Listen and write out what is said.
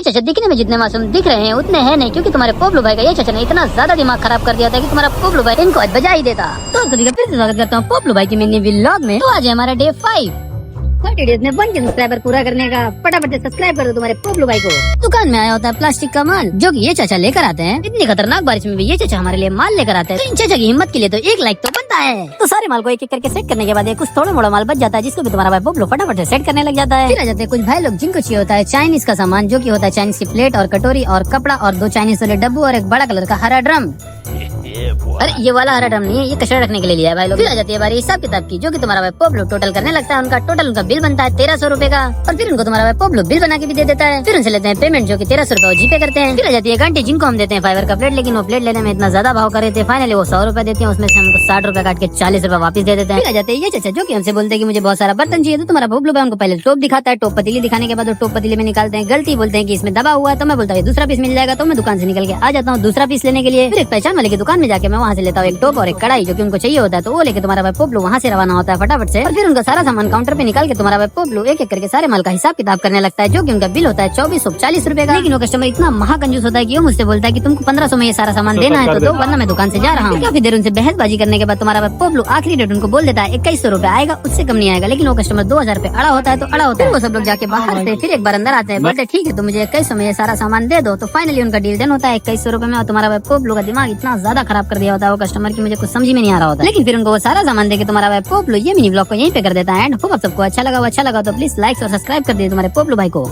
चाचा दिखने में जितने मासूम दिख रहे हैं उतने हैं नहीं, क्योंकि तुम्हारे पोपलू भाई का ये चाचा ने इतना ज्यादा दिमाग खराब कर दिया था कि तुम्हारा पोपलू भाई इनको आज बजा ही देता। तो सभी का फिर से स्वागत करता हूँ पोपलू भाई की मिनी व्लॉग में। तो आज है हमारा डे 5 30 डेज में 1 के सब्सक्राइबर पूरा करने का। फटाफट से सब्सक्राइब कर दो तुम्हारे पोपलू भाई को। दुकान में आया होता है प्लास्टिक का माल जो कि ये चाचा लेकर आते हैं। इतनी खतरनाक बारिश में भी ये चाचा हमारे लिए माल लेकर आते हैं, तो इन चाचा की हिम्मत के लिए तो 1 लाइक तो बनता है। तो सारे माल को एक एक करके सेट करने के बाद कुछ थोड़ा मोड़ा माल बच जाता है, जिसको भी तुम्हारा भाई पोपलू फटाफट से सेट करने लग जाता है। फिर आ जाते हैं कुछ भाई लोग जिनको चाहिए होता है चाइनीज का सामान, जो की होता है चाइनीज की प्लेट और कटोरी और कपड़ा और 2 चाइनीज वाले डब्बू और एक बड़ा कलर का हरा ड्रम। अरे ये वाला हरा ड्रम नहीं है, ये कचरा रखने के लिए लिया है भाई लोग। फिर आ जाती है बारी हिसाब किताब की, जो कि तुम्हारा भाई पोपलू टोटल करने लगता है। उनका टोटल उनका बिल बनता है 1300 रुपए का, और फिर उनको तुम्हारा भाई पोपलू बिल बना के भी दे देता है। फिर उनसे लेते हैं पेमेंट, जो कि 1300 रुपए जीपे करते हैं। फिर आ जाती है घंटे, जिनको हम देते हैं फाइबर का प्लेट, लेकिन वो प्लेट लेने में इतना ज्यादा भाव कर रहे थे। फाइनली वो 100 रुपए देते हैं, उसमें से हमको 60 रुपए काट के 40 रुपए वापस दे देते हैं। फिर आ जाते हैं ये चाचा, जो कि हमसे बोलते हैं कि मुझे बहुत सारा बर्तन चाहिए। तो तुम्हारा पोपलू भाई उनको पहले टोप दिखाता है, टोप पतीली दिखाने के बाद वो टोप पतीली में निकालते हैं गलती, बोलते हैं कि इसमें दबा हुआ है। तो मैं बोलता हूँ दूसरा पीस मिल जाएगा। तो मैं दुकान से निकल के आ जाता हूँ दूसरा पीस लेने के लिए। फिर एक पहचान वाले की दुकान में जाके मैं वहाँ से लेता हूँ एक टोप और एक कढ़ाई, जो कि उनको चाहिए होता है। तो वो लेके तुम्हारा भाई पोपलू वहाँ से रवाना होता है फटाफट से, और फिर उनका सारा सामान काउंटर पे निकाल के तुम्हारा भाई पोपलू एक एक करके सारे माल का हिसाब किताब करने लगता है, जो कि उनका बिल होता है 2440 रुपए का। लेकिन वो कस्टमर इतना महाकंजूस होता है कि वो मुझसे बोलता है कि तुमको 1500 में ये सारा सामान देना है तो दो, वरना मैं दुकान से जा रहा हूँ। काफी देर उनसे बहसबाजी करने के बाद तुम्हारा भाई पोपलू आखिरी डेट उनको बोल देता है 2100 रुपए आएगा, उससे कम नहीं आएगा। लेकिन वो कस्टमर 2000 रुपए अड़ा होता है, तो अड़ा होता है। वो सब लोग जाके बाहर से फिर एक बार अंदर आते हैं, बोलते ठीक है तो मुझे 2100 में ये सारा सामान दे दो। तो फाइनली उनका डील डन होता है 2100 रुपए में। और तुम्हारा भाई पोपलू का दिमाग इतना ज्यादा खराब कर दिया होता है वो कस्टमर की, मुझे कुछ समझ में नहीं आ रहा होता। लेकिन फिर उनको वो सारा सामान देके तुम्हारा भाई पोपलू ये मिनी ब्लॉग को यहीं पे कर देता है। एंड होप आप सबको अच्छा लगा तो प्लीज लाइक और सब्सक्राइब कर दिए तुम्हारे पोपलू भाई को।